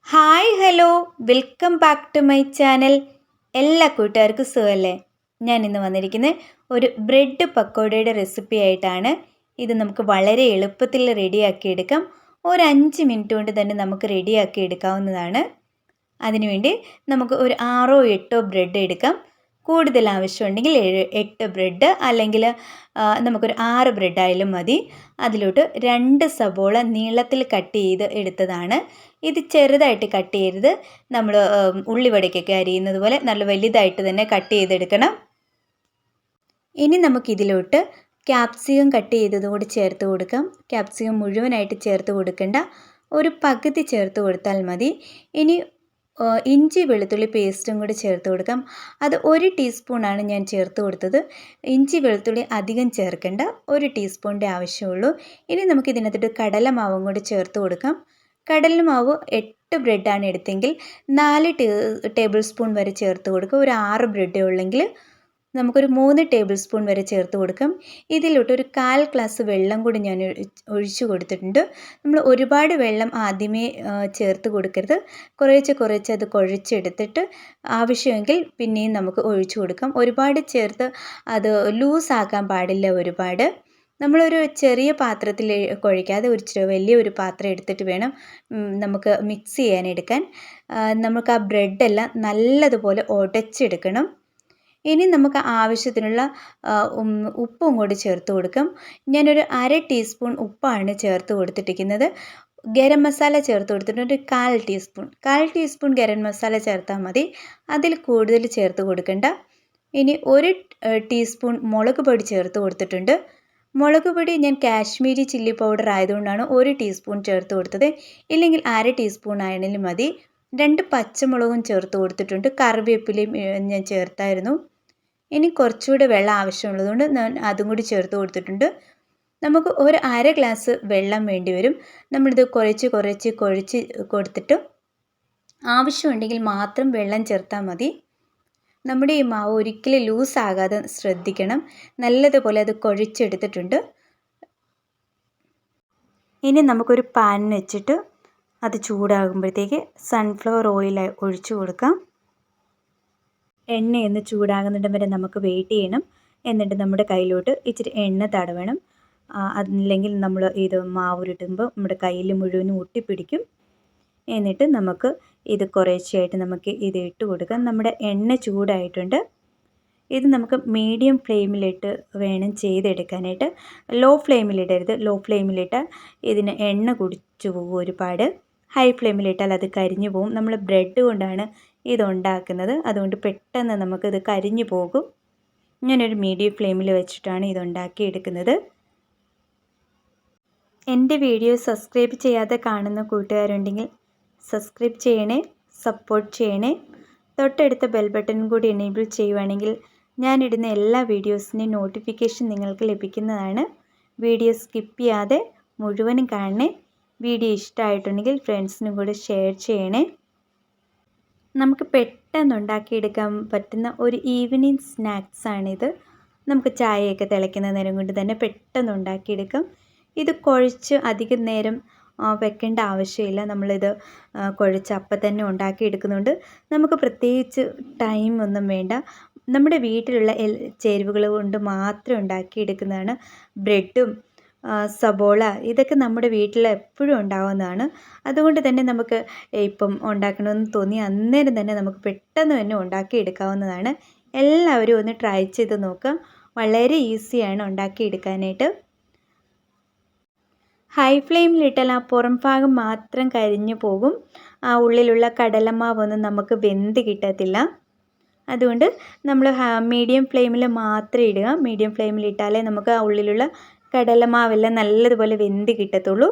Hi hello welcome back to my channel. എല്ലാ കൂട്ടുകാർക്കും സുഖമല്ലേ? ഞാൻ ഇന്ന് വന്നിരിക്കുന്നത് ഒരു ബ്രെഡ് പക്കോടയുടെ റെസിപ്പി ആയിട്ടാണ്. ഇത് നമുക്ക് വളരെ എളുപ്പത്തിൽ റെഡിയാക്കി എടുക്കാം. ഒരു 5 മിനിറ്റ് കൊണ്ട് തന്നെ നമുക്ക് റെഡിയാക്കി എടുക്കാവുന്നതാണ്. അതിനുവേണ്ടി നമുക്ക് ഒരു 6ഓ 8ഓ ബ്രെഡ് എടുക്കാം. കൂടുതൽ ആവശ്യമുണ്ടെങ്കിൽ 8 ബ്രെഡ്, അല്ലെങ്കിൽ നമുക്കൊരു 6 ബ്രെഡ് ആയാലും മതി. അതിലോട്ട് 2 സബോള നീളത്തിൽ കട്ട് ചെയ്ത് എടുത്തതാണ്. ഇത് ചെറുതായിട്ട് കട്ട് ചെയ്യരുത്. നമ്മൾ ഉള്ളിവടയ്ക്കൊക്കെ അരിയുന്നത് പോലെ നല്ല വലുതായിട്ട് തന്നെ കട്ട് ചെയ്തെടുക്കണം. ഇനി നമുക്കിതിലോട്ട് ക്യാപ്സിക്കം കട്ട് ചെയ്തതും കൂടി ചേർത്ത് കൊടുക്കാം. ക്യാപ്സിക്കം മുഴുവനായിട്ട് ചേർത്ത് കൊടുക്കേണ്ട, ഒരു പകുതി ചേർത്ത് കൊടുത്താൽ മതി. ഇനി ഇഞ്ചി വെളുത്തുള്ളി പേസ്റ്റും കൂടി ചേർത്ത് കൊടുക്കാം. അത് 1 ടീസ്പൂണാണ് ഞാൻ ചേർത്ത് കൊടുത്തത്. ഇഞ്ചി വെളുത്തുള്ളി അധികം ചേർക്കേണ്ട, 1 ടീസ്പൂണിൻ്റെ ആവശ്യമുള്ളൂ. ഇനി നമുക്കിതിനകത്തോട്ട് കടലമാവും കൂടി ചേർത്ത് കൊടുക്കാം. കടലമാവ് 8 ബ്രെഡാണ് എടുത്തെങ്കിൽ 4 ടേബിൾ സ്പൂൺ വരെ ചേർത്ത് കൊടുക്കുക. ഒരു 6 ബ്രെഡേ ഉള്ളെങ്കിൽ നമുക്കൊരു 3 ടേബിൾ സ്പൂൺ വരെ ചേർത്ത് കൊടുക്കാം. ഇതിലോട്ട് ഒരു 1/4 ഗ്ലാസ് വെള്ളം കൂടി ഞാൻ ഒഴിച്ചു കൊടുത്തിട്ടുണ്ട്. നമ്മൾ ഒരുപാട് വെള്ളം ആദ്യമേ ചേർത്ത് കൊടുക്കരുത്. കുറേശ്ശെ അത് കുഴച്ചെടുത്തിട്ട് ആവശ്യമെങ്കിൽ പിന്നെയും നമുക്ക് ഒഴിച്ചു കൊടുക്കാം. ഒരുപാട് ചേർത്ത് അത് ലൂസാക്കാൻ പാടില്ല. ഒരുപാട് നമ്മളൊരു ചെറിയ പാത്രത്തിൽ കുഴയ്ക്കാതെ ഒരു വലിയൊരു പാത്രം എടുത്തിട്ട് വേണം നമുക്ക് മിക്സ് ചെയ്യാനെടുക്കാൻ. നമുക്ക് ആ ബ്രെഡെല്ലാം നല്ലതുപോലെ ഉടച്ചെടുക്കണം. ഇനി നമുക്ക് ആവശ്യത്തിനുള്ള ഉപ്പും കൂടി ചേർത്ത് കൊടുക്കാം. ഞാനൊരു 1/2 ടീസ്പൂൺ ഉപ്പാണ് ചേർത്ത് കൊടുത്തിട്ടിരിക്കുന്നത്. ഗരം മസാല ചേർത്ത് കൊടുത്തിട്ടുണ്ട്, 1/4 ടീസ്പൂൺ ഗരം മസാല ചേർത്താൽ മതി. അതിൽ കൂടുതൽ ചേർത്ത് കൊടുക്കണ്ട. ഇനി 1 ടീസ്പൂൺ മുളക് പൊടി ചേർത്ത് കൊടുത്തിട്ടുണ്ട്. മുളക് പൊടി ഞാൻ കാശ്മീരി ചില്ലി പൗഡർ ആയതുകൊണ്ടാണ് 1 ടീസ്പൂൺ ചേർത്ത് കൊടുത്തത്. ഇല്ലെങ്കിൽ 1/2 ടീസ്പൂൺ ആയാലും മതി. 2 പച്ചമുളകും ചേർത്ത് കൊടുത്തിട്ടുണ്ട്. കറിവേപ്പിലയും ഞാൻ ചേർത്തായിരുന്നു. ഇനി കുറച്ചുകൂടെ വെള്ളം ആവശ്യമുള്ളതുകൊണ്ട് ഞാൻ അതും കൂടി ചേർത്ത് കൊടുത്തിട്ടുണ്ട്. നമുക്ക് ഒരു 1/2 ഗ്ലാസ് വെള്ളം വേണ്ടി വരും. നമ്മളിത് കുഴച്ച് കുഴച്ച് കൊടുത്തിട്ട് ആവശ്യമുണ്ടെങ്കിൽ മാത്രം വെള്ളം ചേർത്താൽ മതി. നമ്മുടെ ഈ മാവ് ഒരിക്കലും ലൂസാകാതെ ശ്രദ്ധിക്കണം. നല്ലതുപോലെ അത് കുഴച്ചെടുത്തിട്ടുണ്ട്. ഇനി നമുക്കൊരു പാൻ വെച്ചിട്ട് അത് ചൂടാകുമ്പോഴത്തേക്ക് സൺഫ്ലവർ ഓയിൽ ഒഴിച്ചു കൊടുക്കാം. എണ്ണയൊന്ന് ചൂടാകുന്നിടം വരെ നമുക്ക് വെയിറ്റ് ചെയ്യണം. എന്നിട്ട് നമ്മുടെ കയ്യിലോട്ട് ഇച്ചിരി എണ്ണ തടവണം. അതില്ലെങ്കിൽ നമ്മൾ ഇത് മാവുരുട്ടുമ്പോൾ നമ്മുടെ കയ്യിൽ മുഴുവനും ഒട്ടിപ്പിടിക്കും. എന്നിട്ട് നമുക്ക് ഇത് കുറേശ്ശെയായിട്ട് നമുക്ക് ഇത് ഇട്ട് കൊടുക്കാം. നമ്മുടെ എണ്ണ ചൂടായിട്ടുണ്ട്. ഇത് നമുക്ക് മീഡിയം ഫ്ലെയിമിലിട്ട് വേണം ചെയ്തെടുക്കാനായിട്ട്. ലോ ഫ്ലെയിമിലിടരുത്. ലോ ഫ്ലെയിമിലിട്ടാൽ ഇതിന് എണ്ണ കുടിച്ചു പോകും ഒരുപാട്. ഹൈ ഫ്ലെയിമിലിട്ടാൽ അത് കരിഞ്ഞു പോകും. നമ്മൾ ബ്രെഡ് കൊണ്ടാണ് ഇതുണ്ടാക്കുന്നത്, അതുകൊണ്ട് പെട്ടെന്ന് നമുക്കിത് കരിഞ്ഞു പോകും. ഞാനൊരു മീഡിയം ഫ്ലെയിമിൽ വെച്ചിട്ടാണ് ഇതുണ്ടാക്കി എടുക്കുന്നത്. എൻ്റെ വീഡിയോ സബ്സ്ക്രൈബ് ചെയ്യാതെ കാണുന്ന കൂട്ടുകാരുണ്ടെങ്കിൽ സബ്സ്ക്രൈബ് ചെയ്യണേ, സപ്പോർട്ട് ചെയ്യണേ. തൊട്ടടുത്ത ബെൽ ബട്ടൺ കൂടി എനേബിൾ ചെയ്യുവാണെങ്കിൽ ഞാനിടുന്ന എല്ലാ വീഡിയോസിൻ്റെയും നോട്ടിഫിക്കേഷൻ നിങ്ങൾക്ക് ലഭിക്കുന്നതാണ്. വീഡിയോ സ്കിപ്പ് ചെയ്യാതെ മുഴുവനും കാണണേ. വീഡിയോ ഇഷ്ടമായിട്ടുണ്ടെങ്കിൽ ഫ്രണ്ട്സിനും കൂടെ ഷെയർ ചെയ്യണേ. നമുക്ക് പെട്ടെന്ന് ഉണ്ടാക്കിയെടുക്കാൻ പറ്റുന്ന ഒരു ഈവനിങ് സ്നാക്സാണിത്. നമുക്ക് ചായയൊക്കെ തിളയ്ക്കുന്ന നേരം കൊണ്ട് തന്നെ പെട്ടെന്ന് ഉണ്ടാക്കിയെടുക്കാം. ഇത് കുഴച്ച് അധികം നേരം വെക്കേണ്ട ആവശ്യമില്ല. നമ്മളിത് കുഴച്ച് അപ്പം തന്നെ ഉണ്ടാക്കിയെടുക്കുന്നുണ്ട്. നമുക്ക് പ്രത്യേകിച്ച് ടൈം ഒന്നും വേണ്ട. നമ്മുടെ വീട്ടിലുള്ള ചേരുവകൾ കൊണ്ട് മാത്രം ഉണ്ടാക്കിയെടുക്കുന്നതാണ്. ബ്രെഡും സബോള ഇതൊക്കെ നമ്മുടെ വീട്ടിൽ എപ്പോഴും ഉണ്ടാകുന്നതാണ്. അതുകൊണ്ട് തന്നെ നമുക്ക് ഇപ്പം ഉണ്ടാക്കണമെന്ന് തോന്നി അന്നേരം തന്നെ നമുക്ക് പെട്ടെന്ന് തന്നെ ഉണ്ടാക്കിയെടുക്കാവുന്നതാണ്. എല്ലാവരും ഒന്ന് ട്രൈ ചെയ്ത് നോക്കാം. വളരെ ഈസിയാണ് ഉണ്ടാക്കിയെടുക്കാനായിട്ട്. ഹൈ ഫ്ലെയിമിലിട്ടാൽ ആ പുറം ഭാഗം മാത്രം കരിഞ്ഞു പോകും. ആ ഉള്ളിലുള്ള കടലമാവൊന്നും നമുക്ക് വെന്ത് കിട്ടത്തില്ല. അതുകൊണ്ട് നമ്മൾ മീഡിയം ഫ്ലെയിമിൽ മാത്രം ഇടുക. മീഡിയം ഫ്ലെയിമിലിട്ടാലേ നമുക്ക് ആ ഉള്ളിലുള്ള കടലമാവെല്ലാം നല്ലതുപോലെ വെന്ത് കിട്ടത്തുള്ളൂ.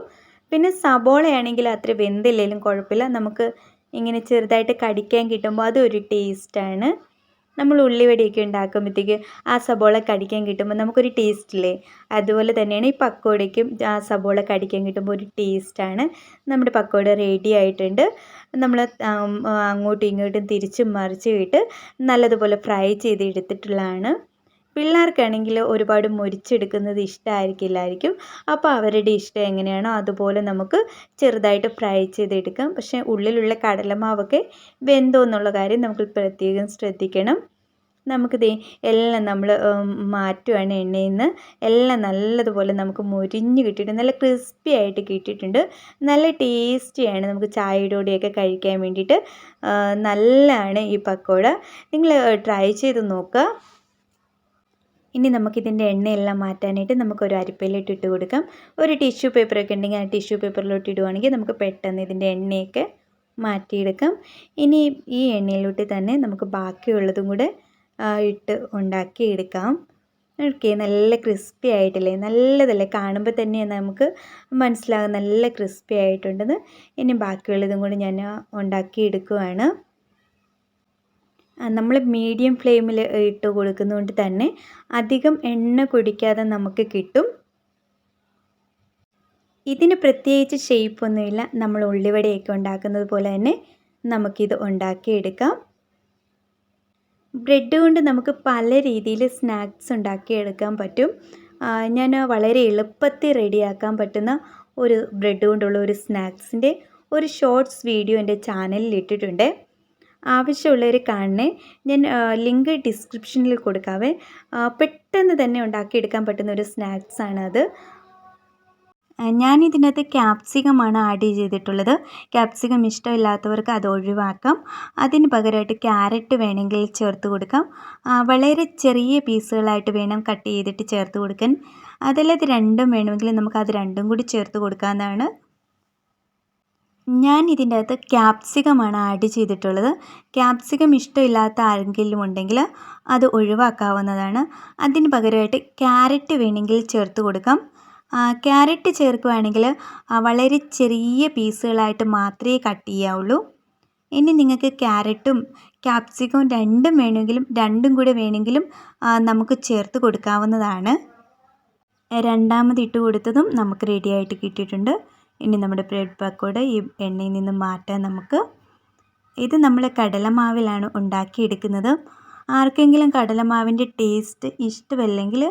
പിന്നെ സബോളയാണെങ്കിൽ അത്ര വെന്തില്ലെങ്കിലും കുഴപ്പമില്ല. നമുക്ക് ഇങ്ങനെ ചെറുതായിട്ട് കടിക്കാൻ കിട്ടുമ്പോൾ അതൊരു ടേസ്റ്റാണ്. നമ്മൾ ഉള്ളിവടയൊക്കെ ഉണ്ടാക്കുമ്പോഴത്തേക്ക് ആ സബോള കടിക്കാൻ കിട്ടുമ്പോൾ നമുക്കൊരു ടേസ്റ്റില്ലേ, അതുപോലെ തന്നെയാണ് ഈ പക്കോടയ്ക്കും ആ സബോള കടിക്കാൻ കിട്ടുമ്പോൾ ഒരു ടേസ്റ്റാണ്. നമ്മുടെ പക്കോട റെഡി ആയിട്ടുണ്ട്. നമ്മൾ അങ്ങോട്ടും ഇങ്ങോട്ടും തിരിച്ചും മറിച്ചും ഇട്ട് നല്ലതുപോലെ ഫ്രൈ ചെയ്ത് എടുത്തിട്ടുള്ളതാണ്. പിള്ളേർക്കാണെങ്കിൽ ഒരുപാട് മൊരിച്ചെടുക്കുന്നത് ഇഷ്ടമായിരിക്കില്ലായിരിക്കും. അപ്പോൾ അവരുടെ ഇഷ്ടം എങ്ങനെയാണോ അതുപോലെ നമുക്ക് ചെറുതായിട്ട് ഫ്രൈ ചെയ്തെടുക്കാം. പക്ഷേ ഉള്ളിലുള്ള കടലമാവൊക്കെ വെന്തോ എന്നുള്ള കാര്യം നമുക്ക് പ്രത്യേകം ശ്രദ്ധിക്കണം. നമുക്കിത് എല്ലാം നമ്മൾ മാറ്റുകയാണ് എണ്ണയിൽ നിന്ന്. എല്ലാം നല്ലതുപോലെ നമുക്ക് മൊരിഞ്ഞ് കിട്ടിയിട്ട് നല്ല ക്രിസ്പി ആയിട്ട് കിട്ടിയിട്ടുണ്ട്. നല്ല ടേസ്റ്റിയാണ് നമുക്ക് ചായയുടെ കൂടെയൊക്കെ കഴിക്കാൻ വേണ്ടിയിട്ട്. നല്ലതാണ് ഈ പക്കോട. നിങ്ങൾ ട്രൈ ചെയ്ത് നോക്കുക. ഇനി നമുക്കിതിൻ്റെ എണ്ണയെല്ലാം മാറ്റാനായിട്ട് നമുക്കൊരു അരിപ്പയിലോട്ട് ഇട്ട് കൊടുക്കാം. ഒരു ടിഷ്യൂ പേപ്പറൊക്കെ ഉണ്ടെങ്കിൽ ആ ടിഷ്യൂ പേപ്പറിലോട്ട് ഇടുവാണെങ്കിൽ നമുക്ക് പെട്ടെന്ന് ഇതിൻ്റെ എണ്ണയൊക്കെ മാറ്റിയെടുക്കാം. ഇനി ഈ എണ്ണയിലോട്ട് തന്നെ നമുക്ക് ബാക്കിയുള്ളതും കൂടെ ഇട്ട് ഉണ്ടാക്കിയെടുക്കാം. ഓക്കെ, നല്ല ക്രിസ്പി ആയിട്ടില്ലേ, നല്ലതല്ലേ, കാണുമ്പോൾ തന്നെ നമുക്ക് മനസ്സിലാകും നല്ല ക്രിസ്പി ആയിട്ടുണ്ടെന്ന്. ഇനി ബാക്കിയുള്ളതും കൂടി ഞാൻ ഉണ്ടാക്കിയെടുക്കുവാണ്. നമ്മൾ മീഡിയം ഫ്ലെയിമിൽ ഇട്ട് കൊടുക്കുന്നതുകൊണ്ട് തന്നെ അധികം എണ്ണ കുടിക്കാതെ നമുക്ക് കിട്ടും. ഇതിന് പ്രത്യേകിച്ച് ഷേപ്പൊന്നുമില്ല. നമ്മൾ ഉള്ളിവടയൊക്കെ ഉണ്ടാക്കുന്നത് പോലെ തന്നെ നമുക്കിത് ഉണ്ടാക്കിയെടുക്കാം. ബ്രെഡ് കൊണ്ട് നമുക്ക് പല രീതിയിൽ സ്നാക്സ് ഉണ്ടാക്കിയെടുക്കാൻ പറ്റും. ഞാൻ വളരെ എളുപ്പത്തിൽ റെഡിയാക്കാൻ പറ്റുന്ന ഒരു ബ്രെഡ് കൊണ്ടുള്ള ഒരു സ്നാക്സിൻ്റെ ഒരു ഷോർട്സ് വീഡിയോ എൻ്റെ ചാനലിൽ ഇട്ടിട്ടുണ്ട്. ആവശ്യമുള്ളവർ കാണണേ. ഞാൻ ലിങ്ക് ഡിസ്ക്രിപ്ഷനിൽ കൊടുക്കാവേ. പെട്ടെന്ന് തന്നെ ഉണ്ടാക്കിയെടുക്കാൻ പറ്റുന്ന ഒരു സ്നാക്സാണ് അത്. ഞാനിതിനകത്ത് ക്യാപ്സിക്കമാണ് ആഡ് ചെയ്തിട്ടുള്ളത്. ക്യാപ്സിക്കം ഇഷ്ടമില്ലാത്തവർക്ക് അത് ഒഴിവാക്കാം. അതിന് പകരമായിട്ട് ക്യാരറ്റ് വേണമെങ്കിൽ ചേർത്ത് കൊടുക്കാം. വളരെ ചെറിയ പീസുകളായിട്ട് വേണം കട്ട് ചെയ്തിട്ട് ചേർത്ത് കൊടുക്കാൻ. അതല്ലാതെ രണ്ടും വേണമെങ്കിൽ നമുക്കത് രണ്ടും കൂടി ചേർത്ത് കൊടുക്കാവുന്നതാണ്. ഞാൻ ഇതിൻ്റെ അകത്ത് ക്യാപ്സിക്കമാണ് ആഡ് ചെയ്തിട്ടുള്ളത്. ക്യാപ്സിക്കം ഇഷ്ടമില്ലാത്ത ആരെങ്കിലും ഉണ്ടെങ്കിൽ അത് ഒഴിവാക്കാവുന്നതാണ്. അതിന് പകരമായിട്ട് ക്യാരറ്റ് വേണമെങ്കിൽ ചേർത്ത് കൊടുക്കാം. ക്യാരറ്റ് ചേർക്കുകയാണെങ്കിൽ വളരെ ചെറിയ പീസുകളായിട്ട് മാത്രമേ കട്ട് ചെയ്യാവുള്ളൂ. ഇനി നിങ്ങൾക്ക് ക്യാരറ്റും ക്യാപ്സിക്കവും രണ്ടും വേണമെങ്കിലും രണ്ടും കൂടെ വേണമെങ്കിലും നമുക്ക് ചേർത്ത് കൊടുക്കാവുന്നതാണ്. രണ്ടാമത് ഇട്ട് കൊടുത്തതും നമുക്ക് റെഡിയായിട്ട് കിട്ടിയിട്ടുണ്ട്. ഇനി നമ്മുടെ ബ്രെഡ് പക്കോട ഈ എണ്ണയിൽ നിന്ന് മാറ്റാൻ നമുക്ക്. ഇത് നമ്മൾ കടലമാവിലാണ് ഉണ്ടാക്കിയെടുക്കുന്നത്. ആർക്കെങ്കിലും കടലമാവിൻ്റെ ടേസ്റ്റ് ഇഷ്ടമല്ലെങ്കിൽ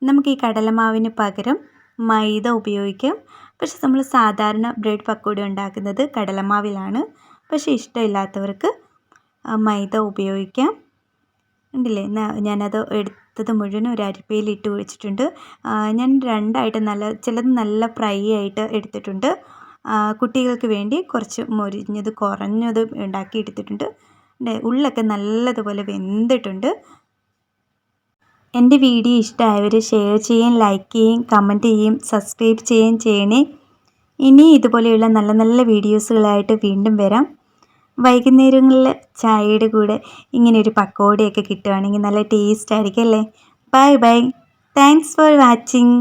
നമുക്ക് ഈ കടലമാവിന് പകരം മൈദ ഉപയോഗിക്കാം. പക്ഷെ നമ്മൾ സാധാരണ ബ്രെഡ് പക്കോട ഉണ്ടാക്കുന്നത് കടലമാവിലാണ്. പക്ഷേ ഇഷ്ടമില്ലാത്തവർക്ക് മൈദ ഉപയോഗിക്കാം. ഉണ്ടല്ലേ, ഞാനത് എടുത്തത് മുഴുവനും ഒരു അരിപ്പയിൽ ഇട്ട് വെച്ചിട്ടുണ്ട്. ഞാൻ രണ്ടായിട്ട് ചിലത് നല്ല ഫ്രൈ ആയിട്ട് എടുത്തിട്ടുണ്ട്. കുട്ടികൾക്ക് വേണ്ടി കുറച്ച് മൊരിഞ്ഞത് കുറഞ്ഞത് ഉണ്ടാക്കി എടുത്തിട്ടുണ്ട്. ഉള്ളൊക്കെ നല്ലതുപോലെ വെന്തിട്ടുണ്ട്. എൻ്റെ വീഡിയോ ഇഷ്ടമായവർ ഷെയർ ചെയ്യുകയും ലൈക്ക് ചെയ്യുകയും കമൻറ്റ് ചെയ്യുകയും സബ്സ്ക്രൈബ് ചെയ്യുകയും ചെയ്യണേ. ഇനി ഇതുപോലെയുള്ള നല്ല നല്ല വീഡിയോസുകളായിട്ട് വീണ്ടും വരാം. വൈകുന്നേരങ്ങളിൽ ചായയുടെ കൂടെ ഇങ്ങനെ ഒരു പക്കോടയൊക്കെ കിട്ടുകയാണെങ്കിൽ നല്ല ടേസ്റ്റ് ആയിരിക്കും അല്ലേ. Bye bye. Thanks for watching.